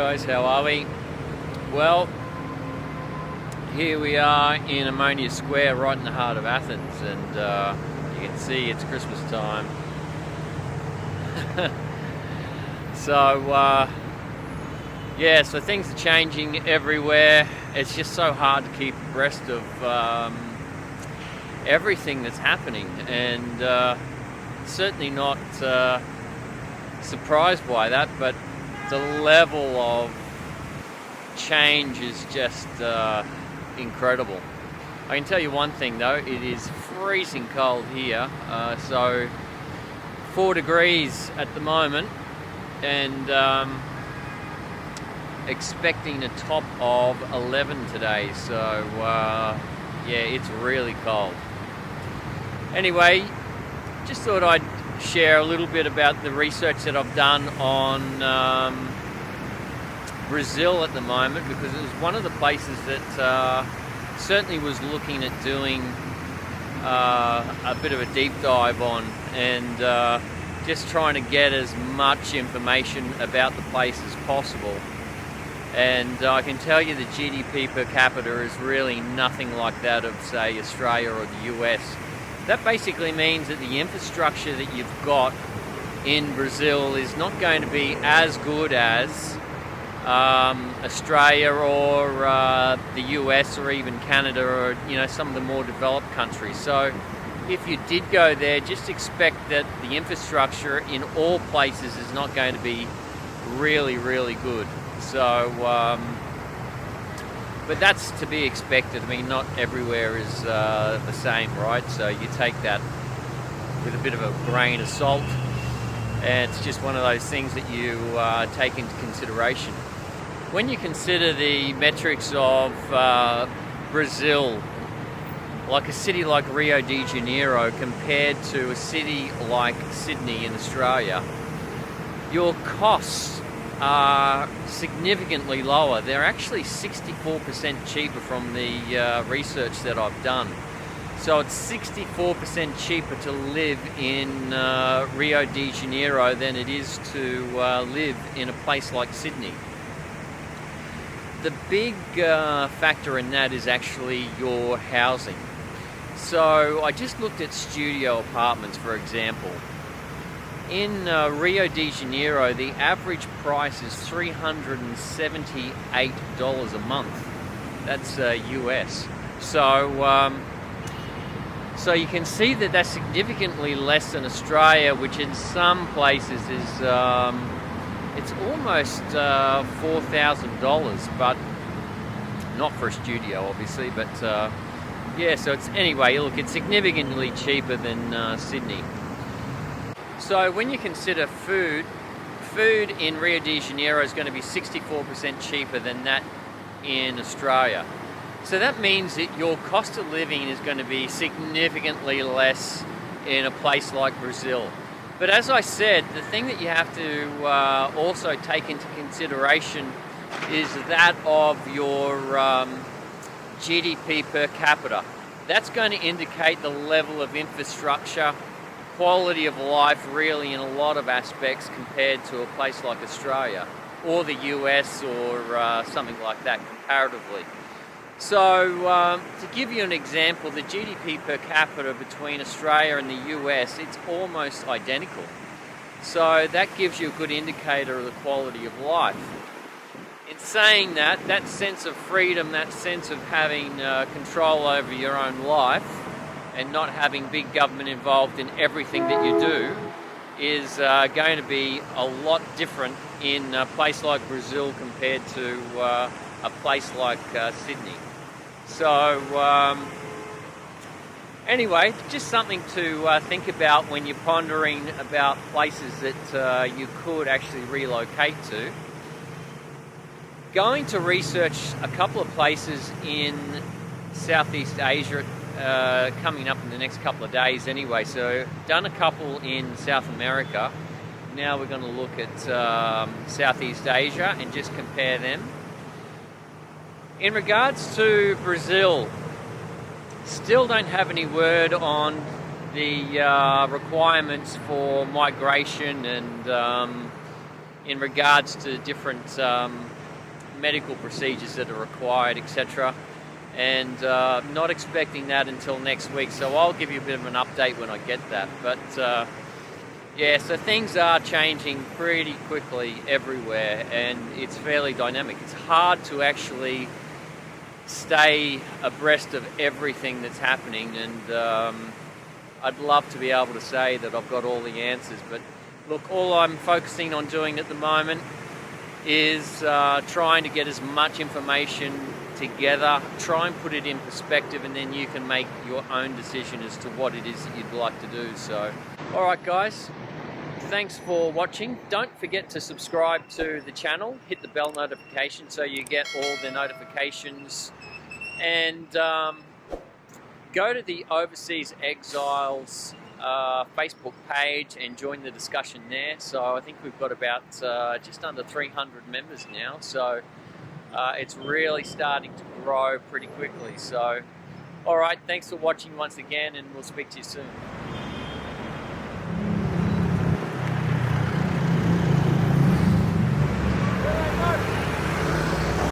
Guys, how are we? Well, here we are in Ammonia Square, right in the heart of Athens, and you can see it's Christmas time. So so things are changing everywhere. It's just so hard to keep abreast of everything that's happening, and certainly not surprised by that, but the level of change is just incredible. I can tell you one thing though, it is freezing cold here, so 4 degrees at the moment, and expecting a top of 11 today, so it's really cold. Anyway, just thought I'd share a little bit about the research that I've done on Brazil at the moment, because it was one of the places that certainly was looking at doing a bit of a deep dive on, and just trying to get as much information about the place as possible. And I can tell you the GDP per capita is really nothing like that of, say, Australia or the US. That basically means that the infrastructure that you've got in Brazil is not going to be as good as Australia or the US or even Canada, or some of the more developed countries. So if you did go there, just expect that the infrastructure in all places is not going to be really, really good. So but that's to be expected. I mean, not everywhere is the same, right? So you take that with a bit of a grain of salt, and it's just one of those things that you take into consideration. When you consider the metrics of Brazil, like a city like Rio de Janeiro compared to a city like Sydney in Australia, your costs are significantly lower. They're actually 64% cheaper from the research that I've done. So it's 64% cheaper to live in Rio de Janeiro than it is to live in a place like Sydney. The big factor in that is actually your housing. So I just looked at studio apartments, for example. In Rio de Janeiro, the average price is $378 a month. That's US. So you can see that that's significantly less than Australia, which in some places is it's almost $4,000, but not for a studio, obviously. But so it's anyway. Look, it's significantly cheaper than Sydney. So when you consider food in Rio de Janeiro is going to be 64% cheaper than that in Australia. So that means that your cost of living is going to be significantly less in a place like Brazil. But as I said, the thing that you have to also take into consideration is that of your GDP per capita. That's going to indicate the level of infrastructure, quality of life, really, in a lot of aspects compared to a place like Australia or the US or something like that comparatively. So to give you an example, the GDP per capita between Australia and the US, it's almost identical. So that gives you a good indicator of the quality of life. In saying that, that sense of freedom, that sense of having control over your own life, and not having big government involved in everything that you do, is going to be a lot different in a place like Brazil compared to a place like Sydney. So anyway, just something to think about when you're pondering about places that you could actually relocate to. Going to research a couple of places in Southeast Asia coming up in the next couple of days anyway. So done a couple in South America. Now we're going to look at Southeast Asia and just compare them. In regards to Brazil, still don't have any word on the requirements for migration and in regards to different medical procedures that are required, etc. And not expecting that until next week, so I'll give you a bit of an update when I get that. But yeah, so things are changing pretty quickly everywhere, and it's fairly dynamic. It's hard to actually stay abreast of everything that's happening, and I'd love to be able to say that I've got all the answers, but look, all I'm focusing on doing at the moment is trying to get as much information together, try and put it in perspective, and then you can make your own decision as to what it is that you'd like to do. So, all right, guys, thanks for watching. Don't forget to subscribe to the channel, hit the bell notification so you get all the notifications, and go to the Overseas Exiles Facebook page and join the discussion there. So I think we've got about just under 300 members now, so it's really starting to grow pretty quickly. So, all right, thanks for watching once again, and we'll speak to you soon.